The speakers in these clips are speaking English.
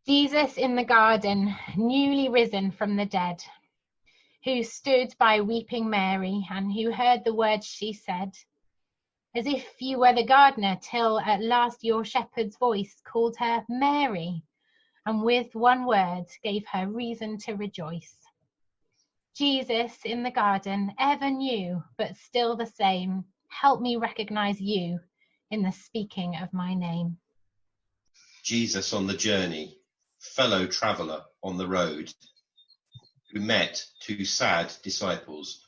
Jesus in the garden, newly risen from the dead, who stood by weeping Mary and who heard the words she said, as if you were the gardener, till at last your shepherd's voice called her Mary, and with one word gave her reason to rejoice. Jesus in the garden, ever new, but still the same, help me recognize you in the speaking of my name. Jesus on the journey, fellow traveller on the road, who met two sad disciples,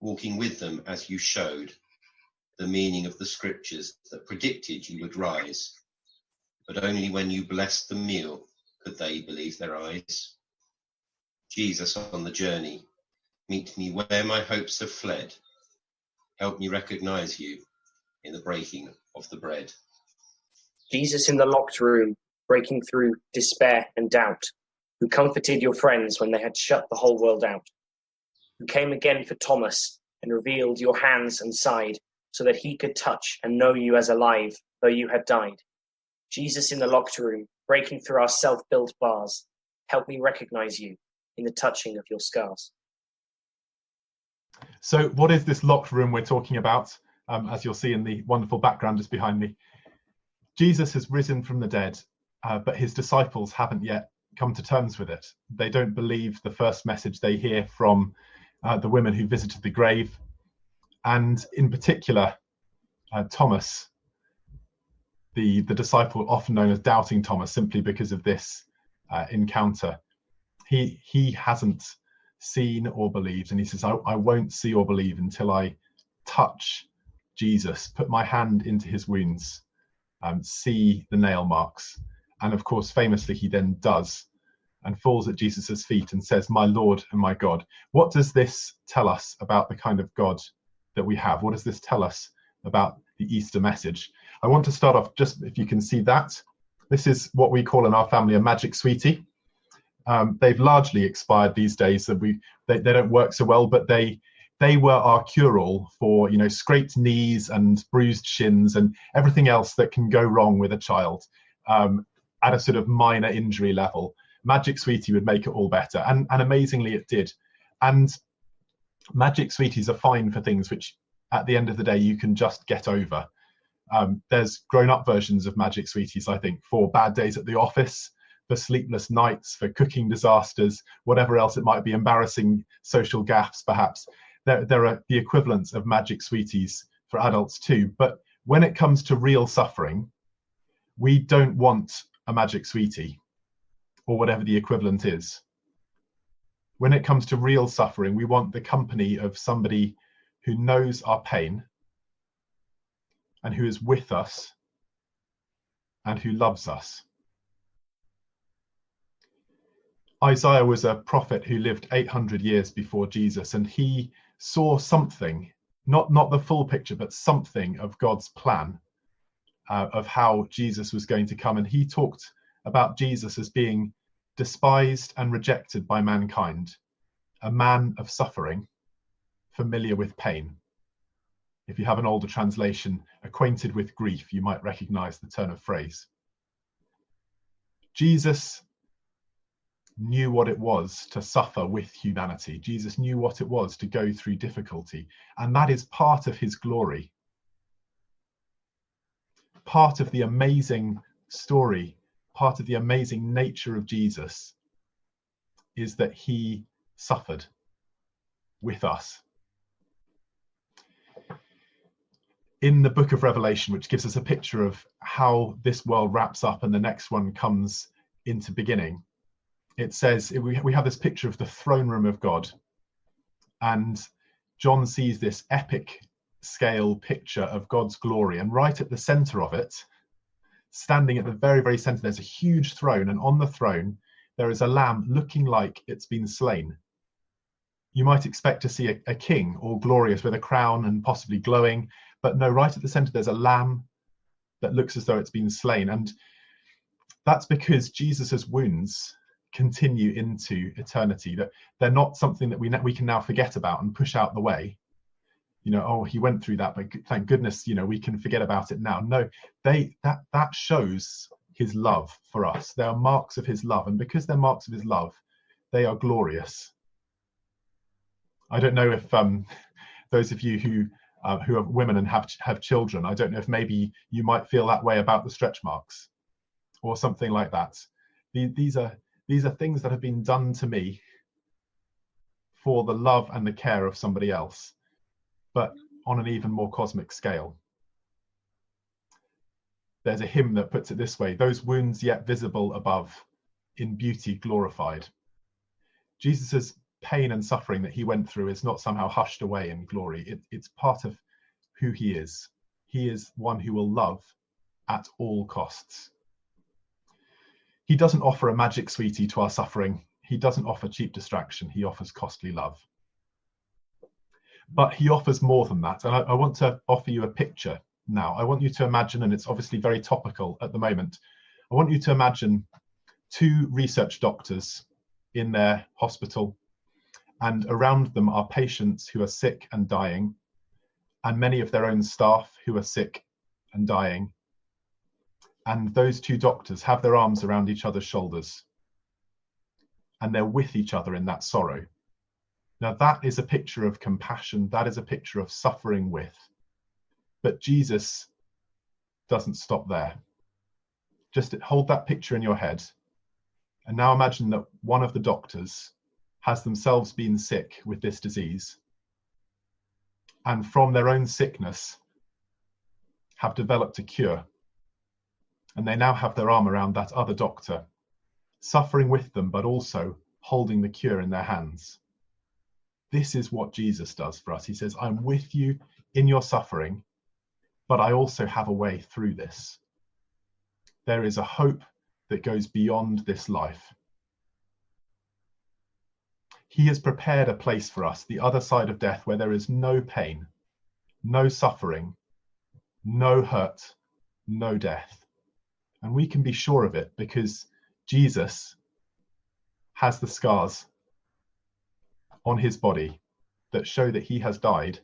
walking with them as you showed the meaning of the scriptures that predicted you would rise, but only when you blessed the meal could they believe their eyes. Jesus on the journey, meet me where my hopes have fled, help me recognize you in the breaking of the bread. Jesus in the locked room, breaking through despair and doubt, who comforted your friends when they had shut the whole world out, who came again for Thomas and revealed your hands and side so that he could touch and know you as alive, though you had died. Jesus in the locked room, breaking through our self-built bars, help me recognize you in the touching of your scars. So what is this locked room we're talking about? As you'll see in the wonderful background just behind me. Jesus has risen from the dead, but his disciples haven't yet come to terms with it. They don't believe the first message they hear from the women who visited the grave. And in particular, Thomas, the disciple often known as Doubting Thomas, simply because of this encounter. He hasn't seen or believed, and he says, I won't see or believe until I touch Jesus, put my hand into his wounds, see the nail marks. And of course, famously, he then does and falls at Jesus's feet and says, my Lord and my God. What does this tell us about the kind of God that we have? What does this tell us about the Easter message? I want to start off, just if you can see that, this is what we call in our family a magic sweetie. They've largely expired these days, so they don't work so well, but they were our cure-all for, scraped knees and bruised shins and everything else that can go wrong with a child at a sort of minor injury level. Magic Sweetie would make it all better, and amazingly it did. And Magic Sweeties are fine for things which, at the end of the day, you can just get over. There's grown-up versions of Magic Sweeties, I think, for bad days at the office, for sleepless nights, for cooking disasters, whatever else it might be, embarrassing social gaffes, perhaps. There are the equivalents of Magic Sweeties for adults too. But when it comes to real suffering, we don't want a Magic Sweetie or whatever the equivalent is. When it comes to real suffering, we want the company of somebody who knows our pain and who is with us and who loves us. Isaiah was a prophet who lived 800 years before Jesus, and he saw something, not the full picture, but something of God's plan of how Jesus was going to come. And he talked about Jesus as being despised and rejected by mankind, a man of suffering, familiar with pain. If you have an older translation, acquainted with grief, you might recognize the turn of phrase. Jesus knew what it was to suffer with humanity. Jesus knew what it was to go through difficulty, and that is part of his glory. Part of the amazing story, part of the amazing nature of Jesus is that he suffered with us. In the book of Revelation, which gives us a picture of how this world wraps up and the next one comes into beginning, it says, we have this picture of the throne room of God, and John sees this epic scale picture of God's glory, and right at the center of it, standing at the very, very center, there's a huge throne, and on the throne there is a lamb looking like it's been slain. You might expect to see a king, all glorious with a crown and possibly glowing, but no, right at the center there's a lamb that looks as though it's been slain. And that's because Jesus's wounds continue into eternity, that they're not something that we can now forget about and push out the way. Oh, he went through that, but thank goodness, we can forget about it now. No, that shows his love for us. They are marks of his love, and because they're marks of his love, they are glorious. I don't know if those of you who are women and have children, I don't know if maybe you might feel that way about the stretch marks or something like that. These are things that have been done to me for the love and the care of somebody else, but on an even more cosmic scale. There's a hymn that puts it this way: those wounds yet visible above, in beauty glorified. Jesus's pain and suffering that he went through is not somehow hushed away in glory. It's part of who he is. He is one who will love at all costs. He doesn't offer a magic sweetie to our suffering. He doesn't offer cheap distraction. He offers costly love. But he offers more than that. And I want to offer you a picture now. I want you to imagine, and it's obviously very topical at the moment, I want you to imagine two research doctors in their hospital, and around them are patients who are sick and dying, and many of their own staff who are sick and dying. And those two doctors have their arms around each other's shoulders, and they're with each other in that sorrow. Now that is a picture of compassion. That is a picture of suffering with. But Jesus doesn't stop there. Just hold that picture in your head. And now imagine that one of the doctors has themselves been sick with this disease, and from their own sickness have developed a cure. And they now have their arm around that other doctor, suffering with them, but also holding the cure in their hands. This is what Jesus does for us. He says, I'm with you in your suffering, but I also have a way through this. There is a hope that goes beyond this life. He has prepared a place for us, the other side of death, where there is no pain, no suffering, no hurt, no death. And we can be sure of it because Jesus has the scars on his body that show that he has died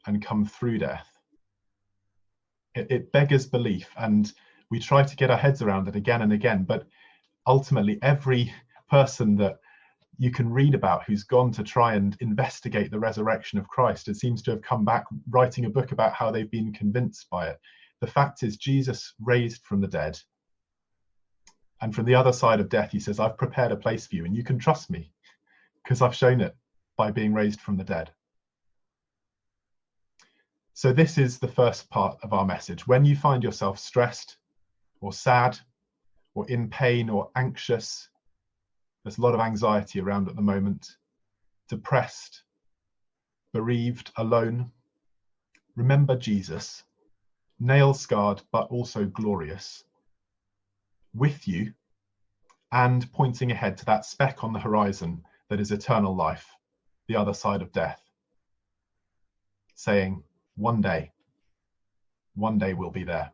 and come through death. It beggars belief, and we try to get our heads around it again and again, but ultimately every person that you can read about who's gone to try and investigate the resurrection of Christ, it seems to have come back writing a book about how they've been convinced by it. The fact is, Jesus raised from the dead, and from the other side of death, he says, I've prepared a place for you, and you can trust me because I've shown it by being raised from the dead. So this is the first part of our message. When you find yourself stressed or sad or in pain or anxious, there's a lot of anxiety around at the moment, depressed, bereaved, alone, remember Jesus, nail-scarred but also glorious, with you and pointing ahead to that speck on the horizon that is eternal life, the other side of death, saying, one day we'll be there.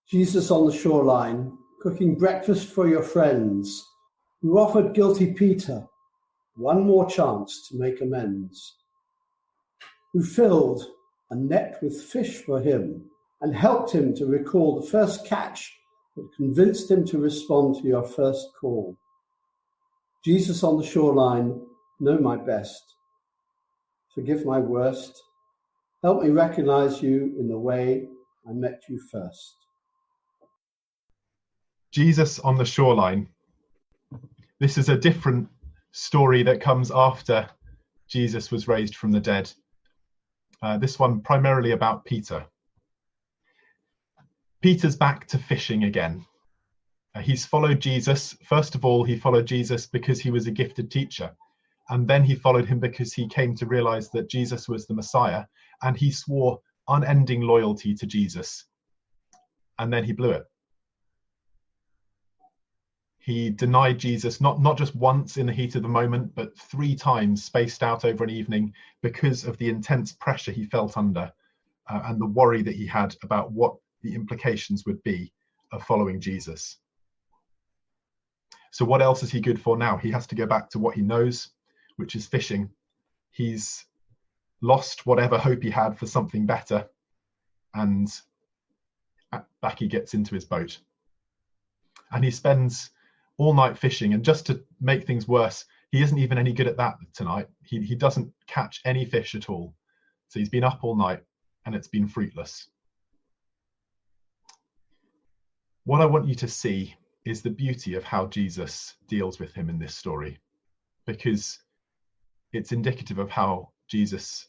Jesus on the shoreline, cooking breakfast for your friends, who offered guilty Peter one more chance to make amends, who filled a net with fish for him and helped him to recall the first catch that convinced him to respond to your first call. Jesus on the shoreline, know my best. Forgive my worst. Help me recognize you in the way I met you first. Jesus on the shoreline. This is a different story that comes after Jesus was raised from the dead. This one primarily about Peter. Peter's back to fishing again. He's followed Jesus. First of all, he followed Jesus because he was a gifted teacher. And then he followed him because he came to realize that Jesus was the Messiah. And he swore unending loyalty to Jesus. And then he blew it. He denied Jesus, not just once in the heat of the moment, but 3 times spaced out over an evening because of the intense pressure he felt under and the worry that he had about what the implications would be of following Jesus. So what else is he good for now? He has to go back to what he knows, which is fishing. He's lost whatever hope he had for something better, and back he gets into his boat. And he spends all night fishing. And just to make things worse, he isn't even any good at that tonight. He doesn't catch any fish at all. So he's been up all night and it's been fruitless. What I want you to see is the beauty of how Jesus deals with him in this story, because it's indicative of how Jesus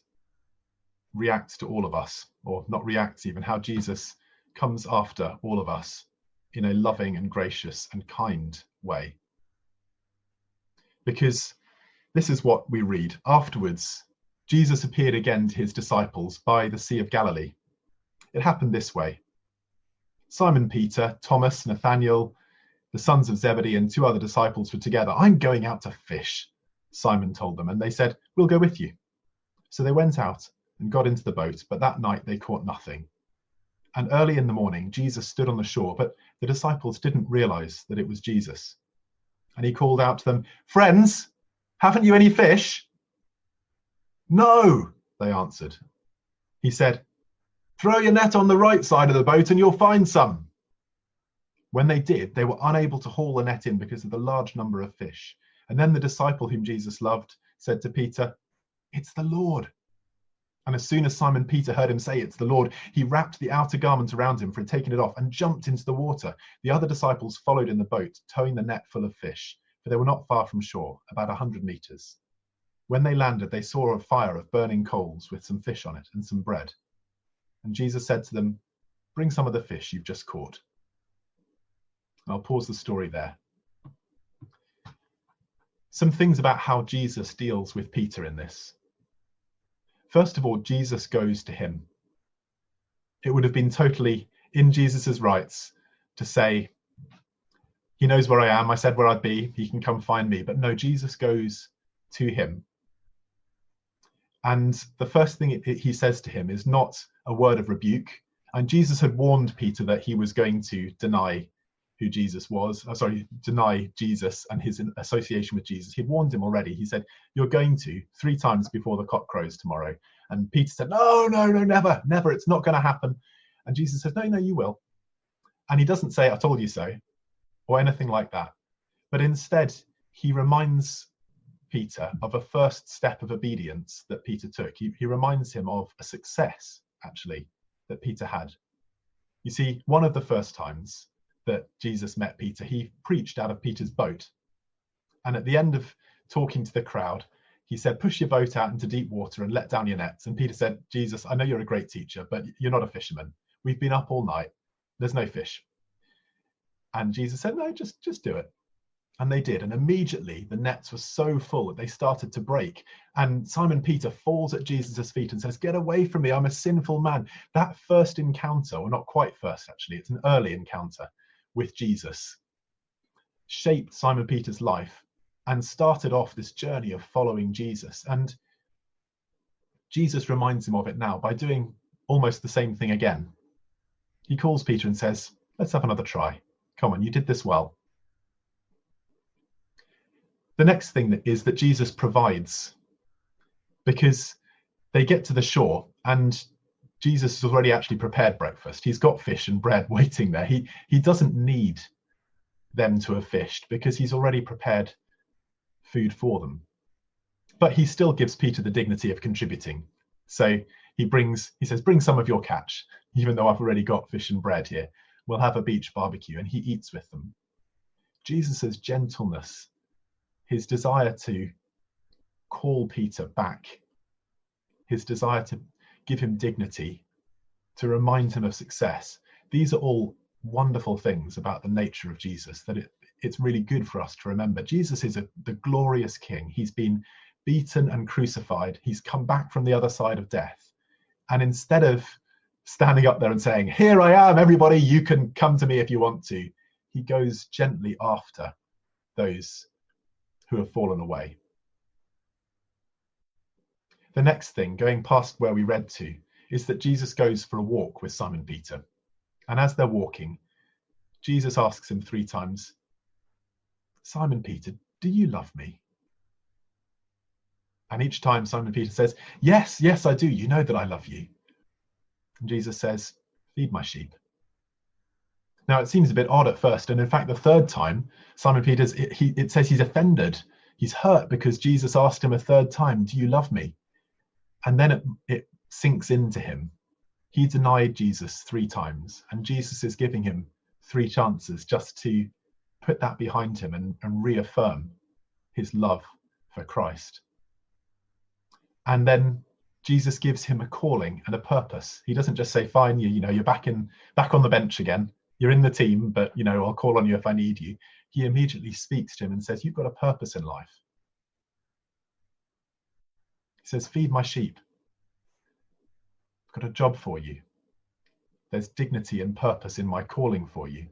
reacts to all of us, or not reacts even, how Jesus comes after all of us in a loving and gracious and kind way. Because this is what we read. Afterwards, Jesus appeared again to his disciples by the Sea of Galilee. It happened this way. Simon Peter, Thomas, Nathanael, the sons of Zebedee, and 2 other disciples were together. "I'm going out to fish," Simon told them, and they said, "We'll go with you." So they went out and got into the boat, but that night they caught nothing. And early in the morning, Jesus stood on the shore, but the disciples didn't realize that it was Jesus. And he called out to them, "Friends, haven't you any fish?" "No," they answered. He said, "Throw your net on the right side of the boat and you'll find some." When they did, they were unable to haul the net in because of the large number of fish. And then the disciple whom Jesus loved said to Peter, "It's the Lord." And as soon as Simon Peter heard him say, "It's the Lord," he wrapped the outer garment around him, for he'd taken it off, and jumped into the water. The other disciples followed in the boat, towing the net full of fish, for they were not far from shore, about 100 meters. When they landed, they saw a fire of burning coals with some fish on it and some bread. And Jesus said to them, "Bring some of the fish you've just caught." I'll pause the story there. Some things about how Jesus deals with Peter in this. First of all, Jesus goes to him. It would have been totally in Jesus's rights to say, "He knows where I am. I said where I'd be. He can come find me." But no, Jesus goes to him. And the first thing he says to him is not a word of rebuke. And Jesus had warned Peter that he was going to deny who Jesus was. Deny Jesus and his association with Jesus. He'd warned him already. He said, "You're going to 3 times before the cock crows tomorrow." And Peter said, No, never. It's not going to happen. And Jesus says, No, you will. And he doesn't say, "I told you so," or anything like that. But instead, he reminds Peter of a first step of obedience that Peter took. He reminds him of a success, actually, that Peter had. You see, one of the first times that Jesus met Peter, he preached out of Peter's boat. And at the end of talking to the crowd, he said, "Push your boat out into deep water and let down your nets." And Peter said, "Jesus, I know you're a great teacher, but you're not a fisherman. We've been up all night. There's no fish." And Jesus said, "No, just do it." And they did. And immediately the nets were so full that they started to break. And Simon Peter falls at Jesus' feet and says, "Get away from me. I'm a sinful man." That first encounter, or not quite first, actually, it's an early encounter with Jesus, shaped Simon Peter's life and started off this journey of following Jesus. And Jesus reminds him of it now by doing almost the same thing again. He calls Peter and says, "Let's have another try. Come on, you did this well." The next thing is that Jesus provides, because they get to the shore and Jesus has already actually prepared breakfast. He's got fish and bread waiting there. He doesn't need them to have fished because he's already prepared food for them. But he still gives Peter the dignity of contributing. So he says, "Bring some of your catch, even though I've already got fish and bread here. We'll have a beach barbecue," and he eats with them. Jesus's gentleness, his desire to call Peter back, his desire to give him dignity, to remind him of success. These are all wonderful things about the nature of Jesus that it's really good for us to remember. Jesus is the glorious King. He's been beaten and crucified. He's come back from the other side of death. And instead of standing up there and saying, "Here I am, everybody, you can come to me if you want to," he goes gently after those who have fallen away. The next thing, going past where we read to, is that Jesus goes for a walk with Simon Peter. And as they're walking, Jesus asks him 3 times, "Simon Peter, do you love me?" And each time Simon Peter says, yes, I do. You know that I love you." And Jesus says, "Feed my sheep." Now, it seems a bit odd at first, and in fact, the third time, Simon Peter's, it says he's offended. He's hurt because Jesus asked him a third time, do you love me? And then it sinks into him. He denied Jesus 3 times, and Jesus is giving him 3 chances just to put that behind him and reaffirm his love for Christ. And then Jesus gives him a calling and a purpose. He doesn't just say, fine, you're back on the bench again. You're in the team, but I'll call on you if I need you. He immediately speaks to him and says, you've got a purpose in life. He says, feed my sheep. I've got a job for you. There's dignity and purpose in my calling for you.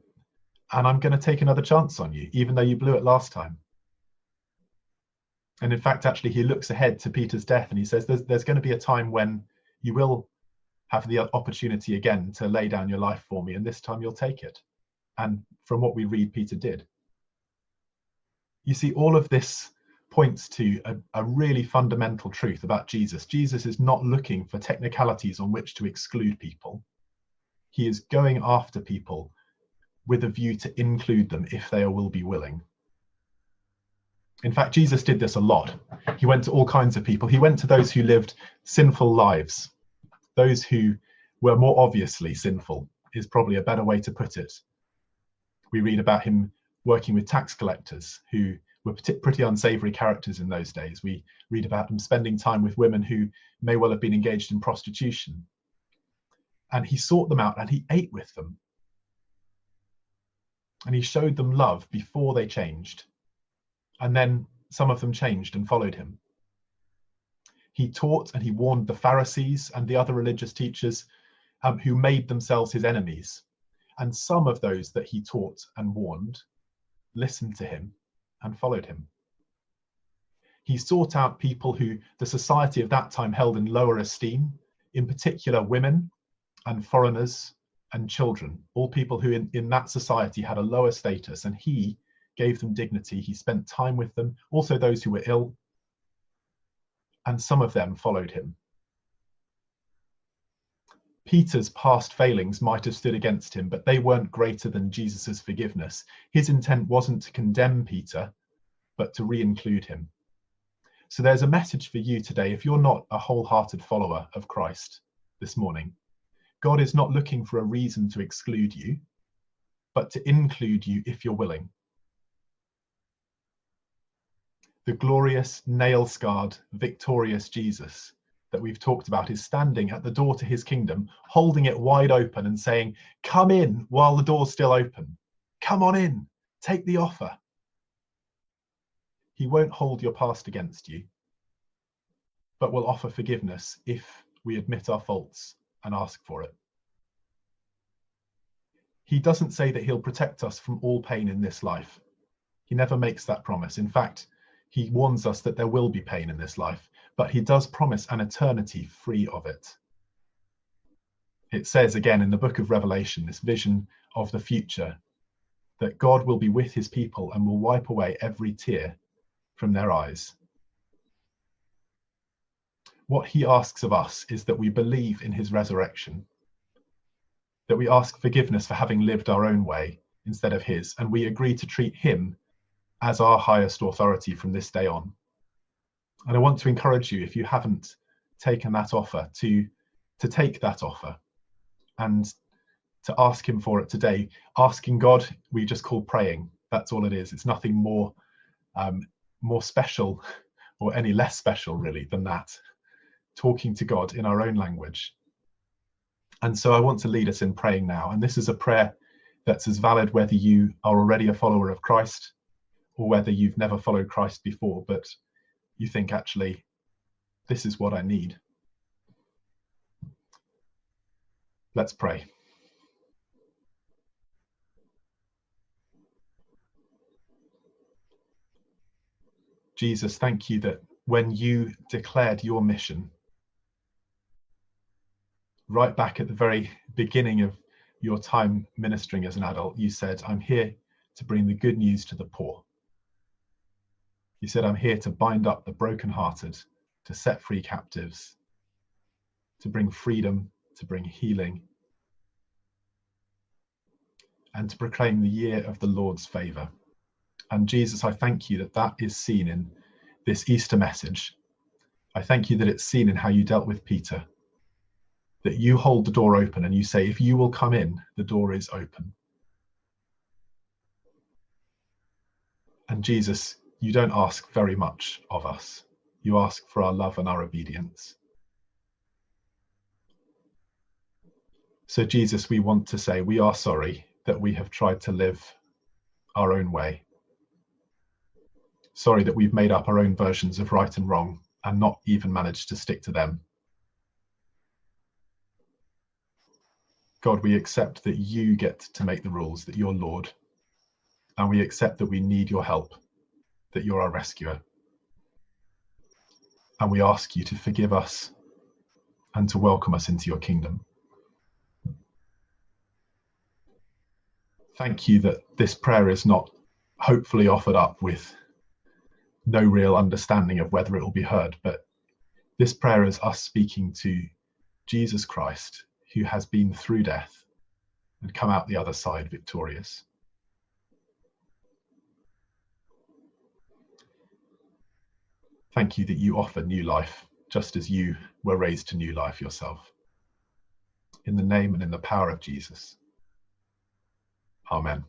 And I'm going to take another chance on you, even though you blew it last time. And in fact, actually, he looks ahead to Peter's death and he says, there's going to be a time when you will have the opportunity again to lay down your life for me, and this time you'll take it. And from what we read, Peter did. You see, all of this points to a really fundamental truth about Jesus. Jesus is not looking for technicalities on which to exclude people. He is going after people with a view to include them if they will be willing. In fact, Jesus did this a lot. He went to all kinds of people. He went to those who lived sinful lives. Those who were more obviously sinful is probably a better way to put it. We read about him working with tax collectors who were pretty unsavory characters in those days. We read about him spending time with women who may well have been engaged in prostitution. And he sought them out and he ate with them. And he showed them love before they changed. And then some of them changed and followed him. He taught and he warned the Pharisees and the other religious teachers who made themselves his enemies. And some of those that he taught and warned listened to him and followed him. He sought out people who the society of that time held in lower esteem, in particular women and foreigners and children, all people who in that society had a lower status, and he gave them dignity. He spent time with them, also those who were ill, and some of them followed him. Peter's past failings might have stood against him, but they weren't greater than Jesus's forgiveness. His intent wasn't to condemn Peter, but to re-include him. So there's a message for you today. If you're not a wholehearted follower of Christ this morning, God is not looking for a reason to exclude you, but to include you if you're willing. The glorious, nail-scarred, victorious Jesus that we've talked about is standing at the door to his kingdom, holding it wide open and saying, come in while the door's still open. Come on in, take the offer. He won't hold your past against you, but will offer forgiveness if we admit our faults and ask for it. He doesn't say that he'll protect us from all pain in this life. He never makes that promise. In fact, he warns us that there will be pain in this life, but he does promise an eternity free of it. It says again in the book of Revelation, this vision of the future, that God will be with his people and will wipe away every tear from their eyes. What he asks of us is that we believe in his resurrection, that we ask forgiveness for having lived our own way instead of his, and we agree to treat him as our highest authority from this day on. And I want to encourage you, if you haven't taken that offer, to take that offer and to ask him for it today. Asking God, we just call praying. That's all it is. It's nothing more special or any less special really than that. Talking to God in our own language. And so I want to lead us in praying now. And this is a prayer that's as valid whether you are already a follower of Christ or whether you've never followed Christ before, but you think, actually, this is what I need. Let's pray. Jesus, thank you that when you declared your mission, right back at the very beginning of your time ministering as an adult, you said, I'm here to bring the good news to the poor. You said, I'm here to bind up the brokenhearted, to set free captives, to bring freedom, to bring healing. and to proclaim the year of the Lord's favour. And Jesus, I thank you that that is seen in this Easter message. I thank you that it's seen in how you dealt with Peter, that you hold the door open and you say, if you will come in, the door is open. And Jesus, you don't ask very much of us. You ask for our love and our obedience. So Jesus, we want to say we are sorry that we have tried to live our own way. Sorry that we've made up our own versions of right and wrong and not even managed to stick to them. God, we accept that you get to make the rules, that you're Lord, and we accept that we need your help, that you're our rescuer. And we ask you to forgive us and to welcome us into your kingdom. Thank you that this prayer is not hopefully offered up with no real understanding of whether it will be heard, but this prayer is us speaking to Jesus Christ, who has been through death and come out the other side victorious. Thank you that you offer new life, just as you were raised to new life yourself. In the name and in the power of Jesus. Amen.